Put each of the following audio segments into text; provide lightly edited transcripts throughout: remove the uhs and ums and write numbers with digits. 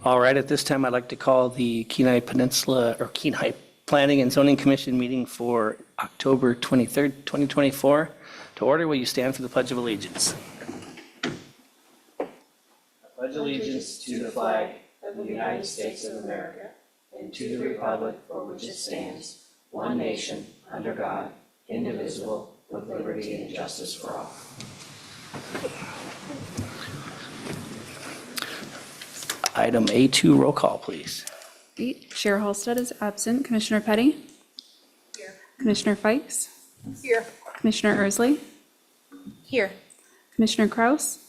All right, at this time, I'd like to call the Kenai Peninsula or Kenai Planning and Zoning Commission meeting for October 23rd, 2024 to order. Will you stand for the Pledge of Allegiance? I pledge allegiance to the flag of the United States of America and to the republic for which it stands, one nation, under God, indivisible, with liberty and justice for all. Item A2, roll call, please. Chair Halstead is absent. Commissioner Petty? Here. Commissioner Fikes? Here. Commissioner Ersley? Here. Commissioner Kraus?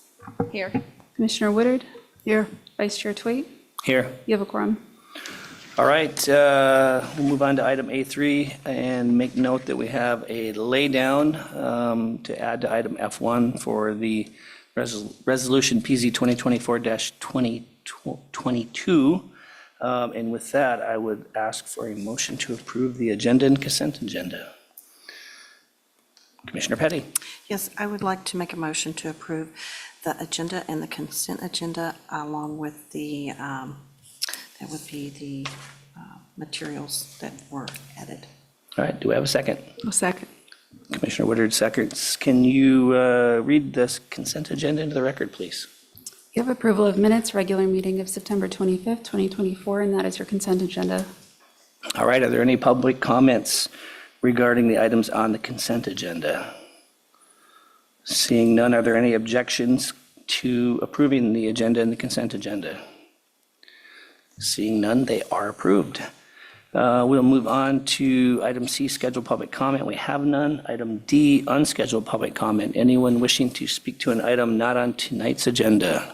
Here. Commissioner Woodard? Here. Vice Chair Twait? Here. You have a quorum. All right, we'll move on to item A3 and make note that we have a laydown to add to item F1 for the resolution PZ 2024-2022. And with that, I would ask for a motion to approve the agenda and consent agenda. Commissioner Petty. Yes, I would like to make a motion to approve the agenda and the consent agenda along with the, that would be the materials that were added. All right, do we have a second? A second. Commissioner Woodard seconds. Can you read this consent agenda into the record, please? You have approval of minutes, regular meeting of September 25th, 2024, and that is your consent agenda. All right, are there any public comments regarding the items on the consent agenda? Seeing none, are there any objections to approving the agenda and the consent agenda? Seeing none, they are approved. We'll move on to item C, scheduled public comment. We have none. Item D, unscheduled public comment. Anyone wishing to speak to an item not on tonight's agenda?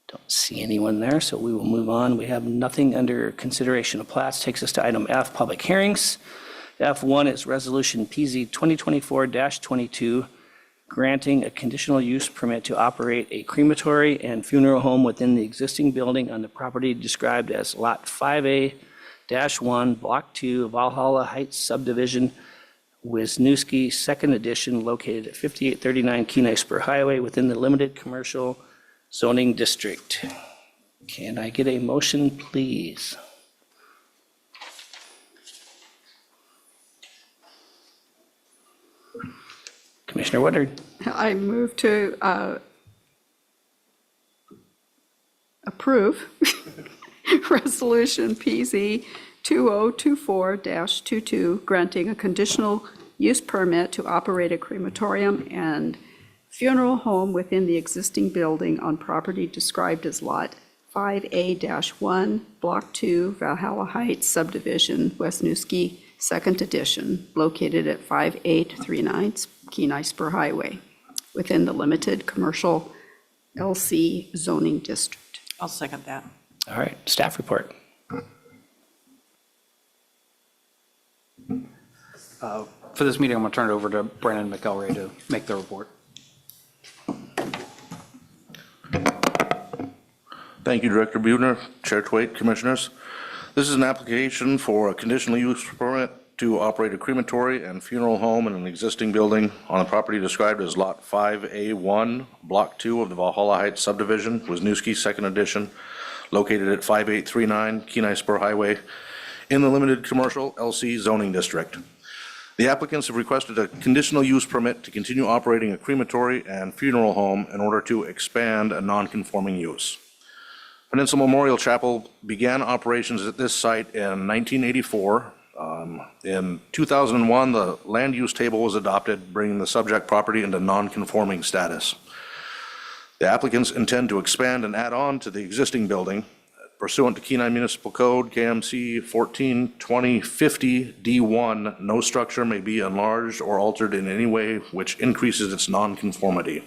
Don't see anyone there, so we will move on. We have nothing under consideration of plats. Takes us to item F, public hearings. F1 is resolution PZ 2024-22, granting a conditional use permit to operate a crematory and funeral home within the existing building on the property described as Lot 5A-1, Block 2, Valhalla Heights Subdivision, Wisniewski, 2nd Edition, located at 5839 Kenai Spur Highway within the limited commercial zoning district. Can I get a motion, please? Commissioner Woodard. I move to approve Resolution PZ 2024-22, granting a conditional use permit to operate a crematorium and funeral home within the existing building on property described as Lot 5A-1, Block 2, Valhalla Heights Subdivision, Wisniewski, 2nd Edition, located at 5839 Kenai Spur Highway, within the limited commercial LC zoning district. I'll second that. All right, staff report. For this meeting, I'm going to turn it over to Brandon McElroy to make the report. Thank you, Director Buhner, Chair Twait, Commissioners. This is an application for a conditional use permit to operate a crematory and funeral home in an existing building on a property described as Lot 5A1, Block 2 of the Valhalla Heights Subdivision, Wisniewski, 2nd Edition, located at 5839 Kenai Spur Highway in the limited commercial LC zoning district. The applicants have requested a conditional use permit to continue operating a crematory and funeral home in order to expand a non-conforming use. Peninsula Memorial Chapel began operations at this site in 1984. In 2001, the land use table was adopted, bringing the subject property into non-conforming status. The applicants intend to expand and add on to the existing building pursuant to Kenai Municipal Code, KMC 142050 D1. No structure may be enlarged or altered in any way which increases its non-conformity.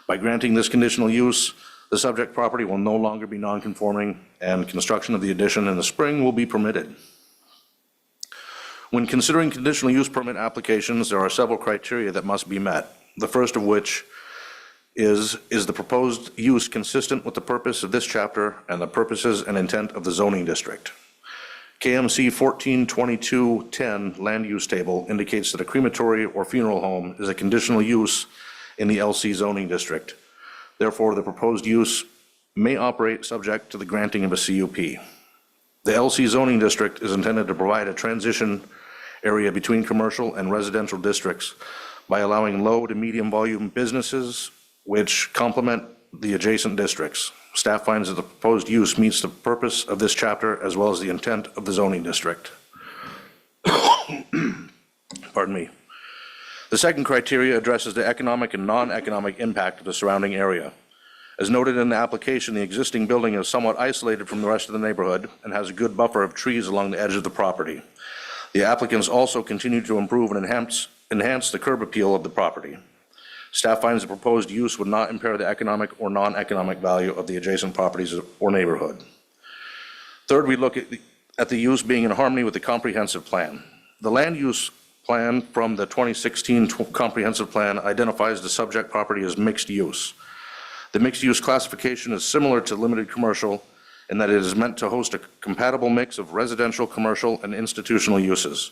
By granting this conditional use, the subject property will no longer be non-conforming, and construction of the addition in the spring will be permitted. When considering conditional use permit applications, there are several criteria that must be met. The first of which is the proposed use consistent with the purpose of this chapter and the purposes and intent of the zoning district? KMC 142210 land use table indicates that a crematory or funeral home is a conditional use in the LC zoning district. Therefore, the proposed use may operate subject to the granting of a CUP. The LC zoning district is intended to provide a transition area between commercial and residential districts by allowing low to medium volume businesses which complement the adjacent districts. Staff finds that the proposed use meets the purpose of this chapter as well as the intent of the zoning district. Pardon me. The second criteria addresses the economic and non-economic impact of the surrounding area. As noted in the application, the existing building is somewhat isolated from the rest of the neighborhood and has a good buffer of trees along the edge of the property. The applicants also continue to improve and enhance the curb appeal of the property. Staff finds the proposed use would not impair the economic or non-economic value of the adjacent properties or neighborhood. Third, we look at the use being in harmony with the comprehensive plan. The land use plan from the 2016 comprehensive plan identifies the subject property as mixed use. The mixed use classification is similar to limited commercial in that it is meant to host a compatible mix of residential, commercial, and institutional uses.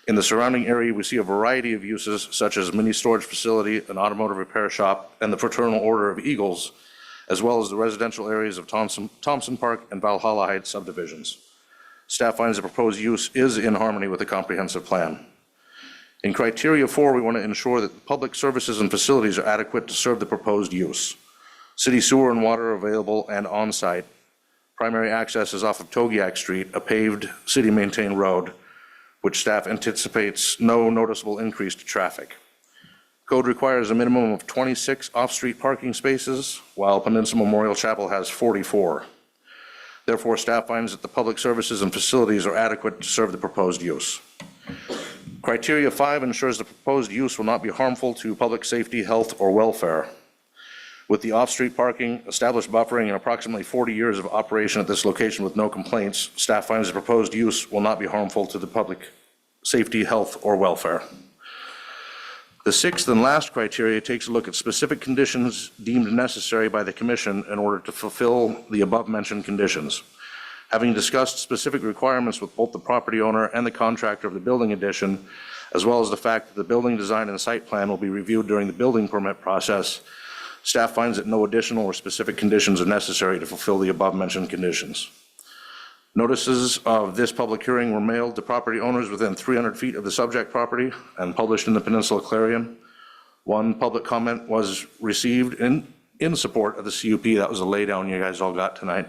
In the surrounding area, we see a variety of uses such as mini storage facility, an automotive repair shop, and the Fraternal Order of Eagles, as well as the residential areas of Thompson Park and Valhalla Heights subdivisions. Staff finds the proposed use is in harmony with the comprehensive plan. In criteria 4, we want to ensure that public services and facilities are adequate to serve the proposed use. City sewer and water are available and on-site. Primary access is off of Togiak Street, a paved, city-maintained road, which staff anticipates no noticeable increase to traffic. Code requires a minimum of 26 off-street parking spaces, while Peninsula Memorial Chapel has 44. Therefore, staff finds that the public services and facilities are adequate to serve the proposed use. Criteria 5 ensures the proposed use will not be harmful to public safety, health, or welfare. With the off-street parking, established buffering, and approximately 40 years of operation at this location with no complaints, staff finds the proposed use will not be harmful to the public safety, health, or welfare. The sixth and last criteria takes a look at specific conditions deemed necessary by the commission in order to fulfill the above-mentioned conditions. Having discussed specific requirements with both the property owner and the contractor of the building addition, as well as the fact that the building design and site plan will be reviewed during the building permit process, staff finds that no additional or specific conditions are necessary to fulfill the above-mentioned conditions. Notices of this public hearing were mailed to property owners within 300 feet of the subject property and published in the Peninsula Clarion. One public comment was received in support of the CUP. That was a laydown you guys all got tonight.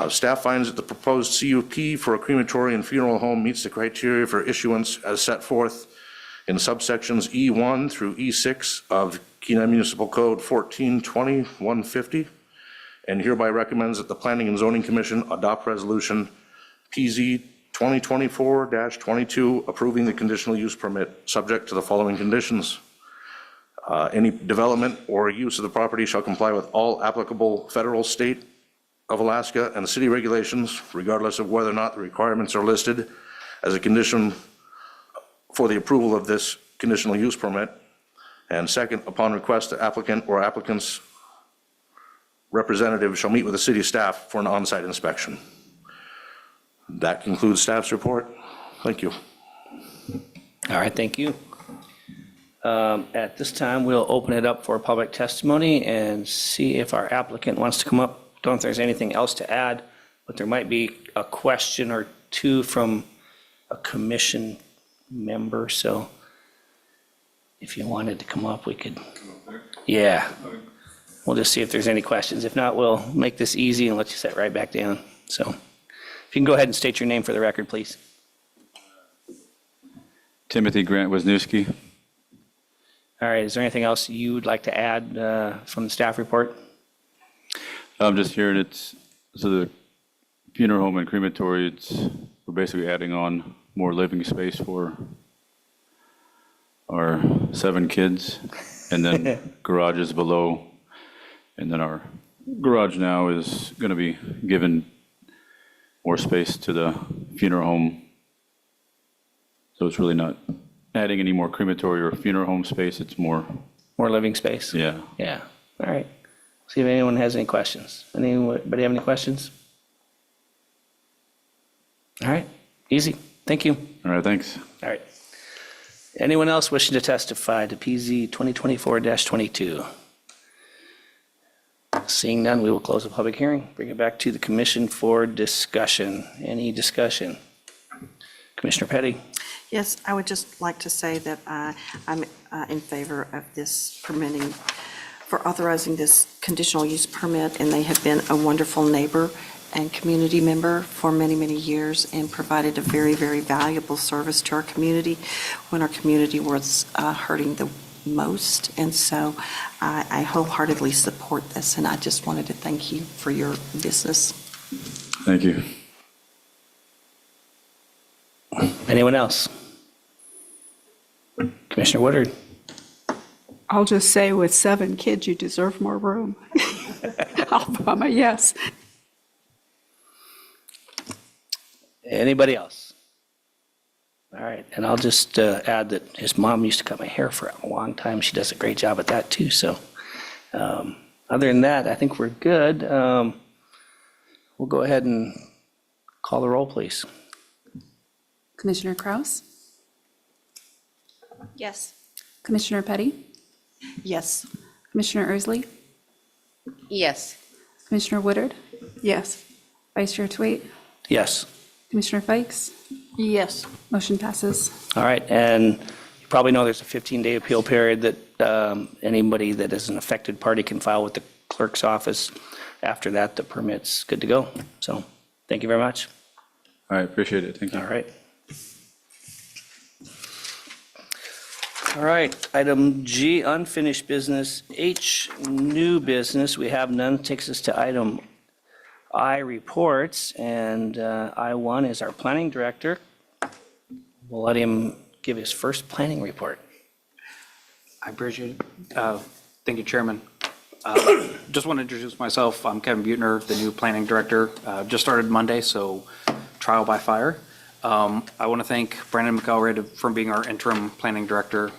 Staff finds that the proposed CUP for a crematory and funeral home meets the criteria for issuance as set forth in subsections E1 through E6 of Kenai Municipal Code 1420-150, and hereby recommends that the Planning and Zoning Commission adopt resolution PZ 2024-22 approving the conditional use permit subject to the following conditions. Any development or use of the property shall comply with all applicable federal, state of Alaska, and city regulations, regardless of whether or not the requirements are listed as a condition for the approval of this conditional use permit. And second, upon request, the applicant or applicant's representative shall meet with the city staff for an on-site inspection. That concludes staff's report. Thank you. All right, thank you. At this time, we'll open it up for public testimony and see if our applicant wants to come up. Don't know if there's anything else to add, but there might be a question or two from a commission member, so if you wanted to come up, we could. Yeah. We'll just see if there's any questions. If not, we'll make this easy and let you sit right back down. So if you can go ahead and state your name for the record, please. Timothy Grant Wisniewski. All right, is there anything else you would like to add from the staff report? I'm just hearing so the funeral home and crematory, we're basically adding on more living space for our 7 kids, and then garages below. And then our garage now is going to be given more space to the funeral home. So it's really not adding any more crematory or funeral home space. It's more, More living space? yeah. Yeah, all right. See if anyone has any questions. Anybody have any questions? All right, easy. Thank you. All right, thanks. All right. Anyone else wishing to testify to PZ 2024-22? Seeing none, we will close the public hearing, bring it back to the commission for discussion. Any discussion? Commissioner Petty? Yes, I would just like to say that I'm in favor of this permitting, for authorizing this conditional use permit, and they have been a wonderful neighbor and community member for many, many years and provided a very, very valuable service to our community when our community was hurting the most. And so I wholeheartedly support this, and I just wanted to thank you for your business. Thank you. Anyone else? Commissioner Woodard? I'll just say with 7 kids, you deserve more room. I'm a yes. Anybody else? All right, and I'll just add that his mom used to cut my hair for a long time. She does a great job at that too, so. Other than that, I think we're good. We'll go ahead and call the roll, please. Commissioner Kraus? Yes. Commissioner Petty? Yes. Commissioner Ersley? Yes. Commissioner Woodard? Yes. Vice Chair Twait? Yes. Commissioner Fikes? Yes. Motion passes. All right, and you probably know there's a 15-day appeal period that anybody that is an affected party can file with the clerk's office. After that, the permit's good to go. So, thank you very much. All right, appreciate it. Thank you. All right. All right, item G, unfinished business. H, new business. We have none. Takes us to item I, reports, and I1 is our planning director. We'll let him give his first planning report. I appreciate it. Thank you, Chairman. Just want to introduce myself. I'm Kevin Butner, the new planning director. Just started Monday, so trial by fire. I want to thank Brandon McElroy for being our interim planning director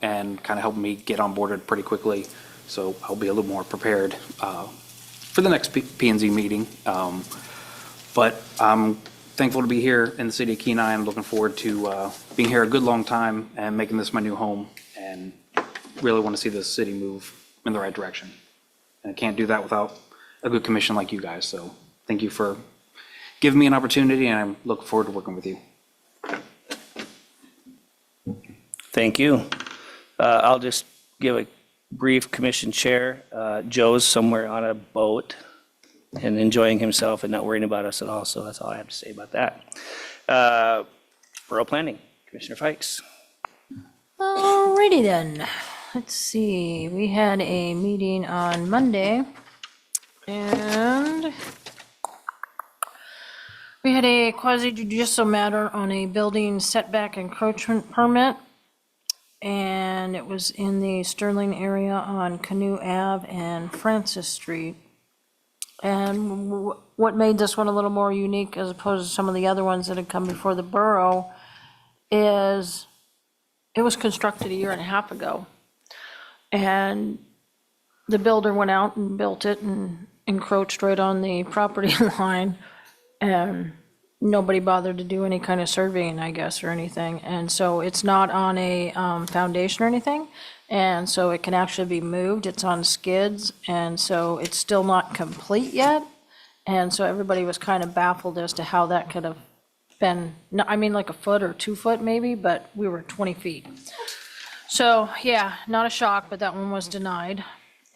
and kind of helping me get onboarded pretty quickly. So I'll be a little more prepared for the next P&Z meeting. But I'm thankful to be here in the city of Kenai. I'm looking forward to being here a good long time and making this my new home, and really want to see this city move in the right direction. And I can't do that without a good commission like you guys. So thank you for giving me an opportunity, and I'm looking forward to working with you. Thank you. I'll just give a brief commission chair. Joe's somewhere on a boat and enjoying himself and not worrying about us at all, so that's all I have to say about that. Borough Planning, Commissioner Fikes. Alrighty then. Let's see, we had a meeting on Monday, and we had a quasi judicial matter on a building setback encroachment permit, and it was in the Sterling area on Canoe Ave and Francis Street. And what made this one a little more unique as opposed to some of the other ones that had come before the borough is it was constructed 1.5 years ago. And the builder went out and built it and encroached right on the property line. And nobody bothered to do any kind of surveying, I guess, or anything. And so it's not on a foundation or anything. And so it can actually be moved. It's on skids. And so it's still not complete yet. And so everybody was kind of baffled as to how that could have been, I mean, like a foot or 2 foot maybe, but we were 20 feet. So, yeah, not a shock, but that one was denied.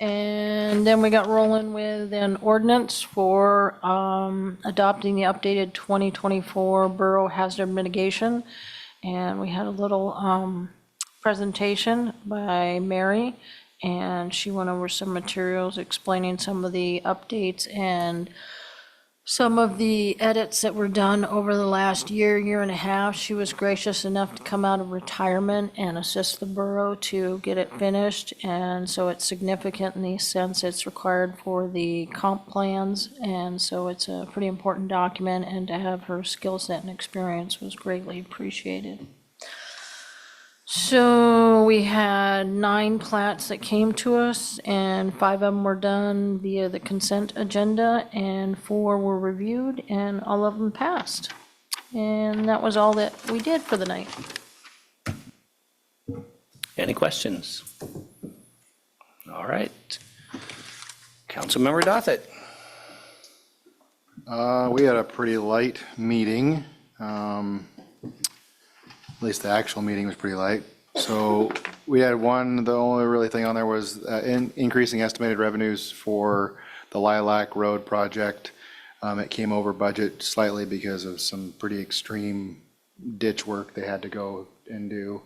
And then we got rolling with an ordinance for adopting the updated 2024 Borough Hazard Mitigation. And we had a little presentation by Mary, and she went over some materials explaining some of the updates and some of the edits that were done over the last year and a half. She was gracious enough to come out of retirement and assist the borough to get it finished. And so it's significant in the sense it's required for the comp plans. And so it's a pretty important document, and to have her skill set and experience was greatly appreciated. So we had 9 plats that came to us, and 5 of them were done via the consent agenda, and 4 were reviewed, and all of them passed. And that was all that we did for the night. Any questions? All right. Councilmember Dothett. We had a pretty light meeting. At least the actual meeting was pretty light. So we had the only really thing on there was increasing estimated revenues for the Lilac Road project. It came over budget slightly because of some pretty extreme ditch work they had to go and do.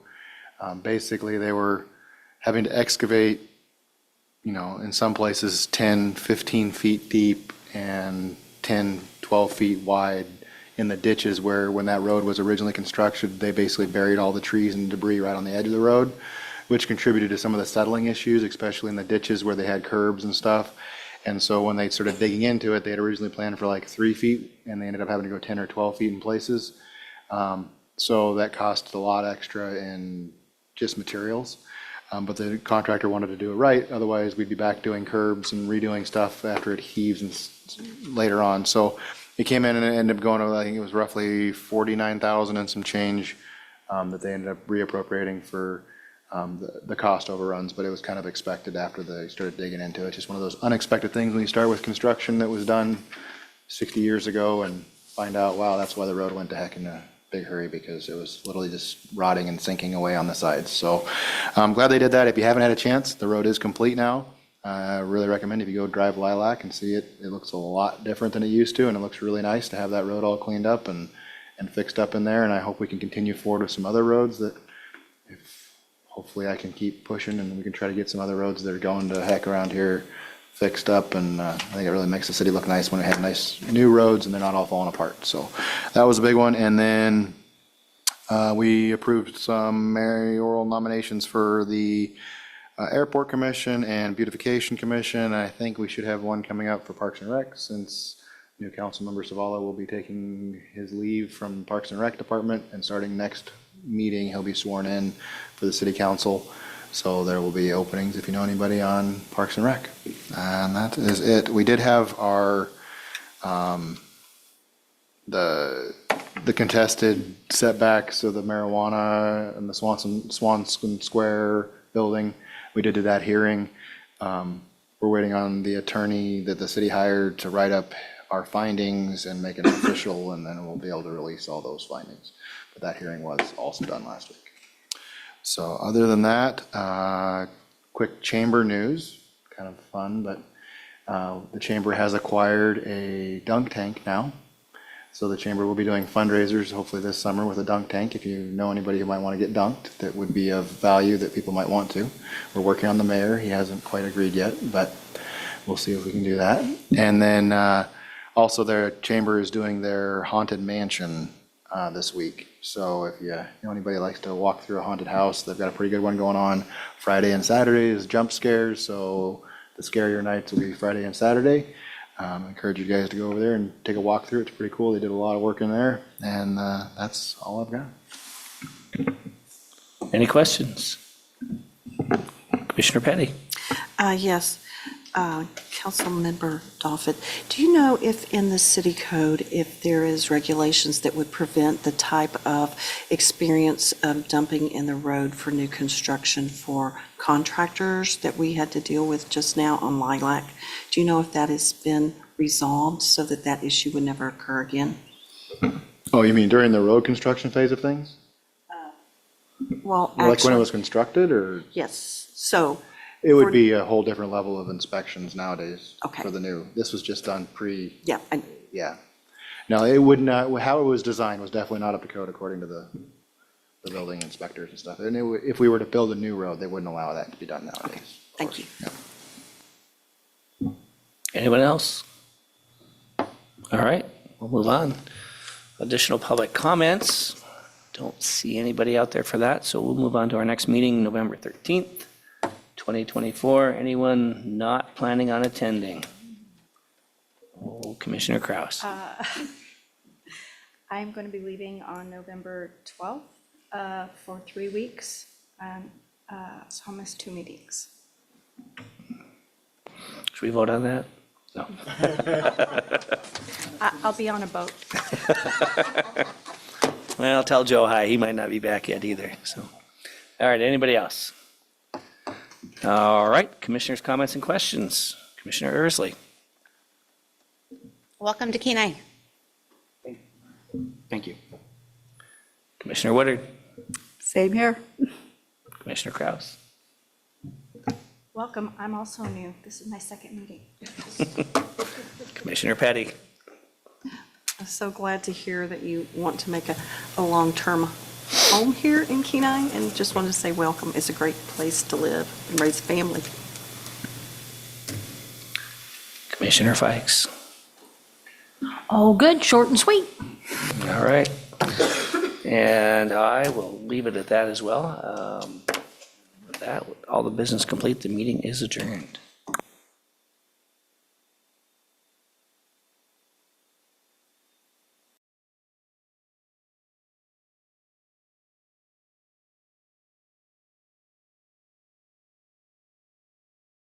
Basically, they were having to excavate, in some places 10, 15 feet deep and 10, 12 feet wide in the ditches where when that road was originally constructed, they basically buried all the trees and debris right on the edge of the road, which contributed to some of the settling issues, especially in the ditches where they had curbs and stuff. And so when they started digging into it, they had originally planned for like 3 feet and they ended up having to go 10 or 12 feet in places. So that cost a lot extra in just materials. But the contractor wanted to do it right. Otherwise, we'd be back doing curbs and redoing stuff after it heaves and later on. So it came in and it ended up going to, I think it was roughly 49,000 and some change that they ended up reappropriating for the cost overruns. But it was kind of expected after they started digging into it. Just one of those unexpected things when you start with construction that was done 60 years ago and find out, wow, that's why the road went to heck in a big hurry, because it was literally just rotting and sinking away on the sides. So I'm glad they did that. If you haven't had a chance, the road is complete now. I really recommend if you go drive Lilac and see it, it looks a lot different than it used to, and it looks really nice to have that road all cleaned up and fixed up in there. And I hope we can continue forward with some other roads that hopefully I can keep pushing and we can try to get some other roads that are going to heck around here fixed up. And I think it really makes the city look nice when we have nice new roads and they're not all falling apart. So that was a big one. And then we approved some mayoral nominations for the Airport Commission and Beautification Commission. I think we should have one coming up for Parks and Rec, since new Councilmember Savala will be taking his leave from Parks and Rec Department, and starting next meeting, he'll be sworn in for the City Council. So there will be openings if you know anybody on Parks and Rec. And that is it. We did have our, the contested setbacks of the marijuana and the Swanson Square building. We did that hearing. We're waiting on the attorney that the city hired to write up our findings and make it official, and then we'll be able to release all those findings. But that hearing was also done last week. So other than that, quick chamber news, kind of fun, but the chamber has acquired a dunk tank now. So the chamber will be doing fundraisers hopefully this summer with a dunk tank. If you know anybody who might want to get dunked, that would be of value that people might want to. We're working on the mayor. He hasn't quite agreed yet, but we'll see if we can do that. And then also their chamber is doing their haunted mansion this week. So if you know anybody who likes to walk through a haunted house, they've got a pretty good one going on. Friday and Saturday is jump scares, so the scarier nights will be Friday and Saturday. I encourage you guys to go over there and take a walk through. It's pretty cool. They did a lot of work in there, and that's all I've got. Any questions? Commissioner Petty. Yes, Councilmember Doffett, do you know if in the city code, if there is regulations that would prevent the type of experience of dumping in the road for new construction for contractors that we had to deal with just now on Lilac? Do you know if that has been resolved so that that issue would never occur again? Oh, you mean during the road construction phase of things? Well, Like when it actually, was constructed, or? yes, so, It would For- be a whole different level of inspections nowadays Okay. for the new. This was just done yeah, yeah. No, it would not, how it was designed was definitely not up to code according to the building inspectors and stuff. And if we were to build a new road, they wouldn't allow that to be done nowadays. thank you. Yeah. Anyone else? All right, we'll move on. Additional public comments. Don't see anybody out there for that, so we'll move on to our next meeting, November 13th, 2024. Anyone not planning on attending? Oh, Commissioner Kraus. I'm going to be leaving on November 12th for 3 weeks. So I'll miss 2 meetings. Should we vote on that? No. I'll be on a boat. Well, tell Joe hi, he might not be back yet either, so. All right, anybody else? All right, commissioners' comments and questions. Commissioner Eversley. Welcome to Kenai. Thank you. Commissioner Woodard. Same here. Commissioner Kraus. Welcome, I'm also new. This is my second meeting. Commissioner Petty. I'm so glad to hear that you want to make a long-term home here in Kenai, and just wanted to say welcome. It's a great place to live and raise a family. Commissioner Fikes. All good, short and sweet. All right. And I will leave it at that as well. With that, all the business complete, the meeting is adjourned.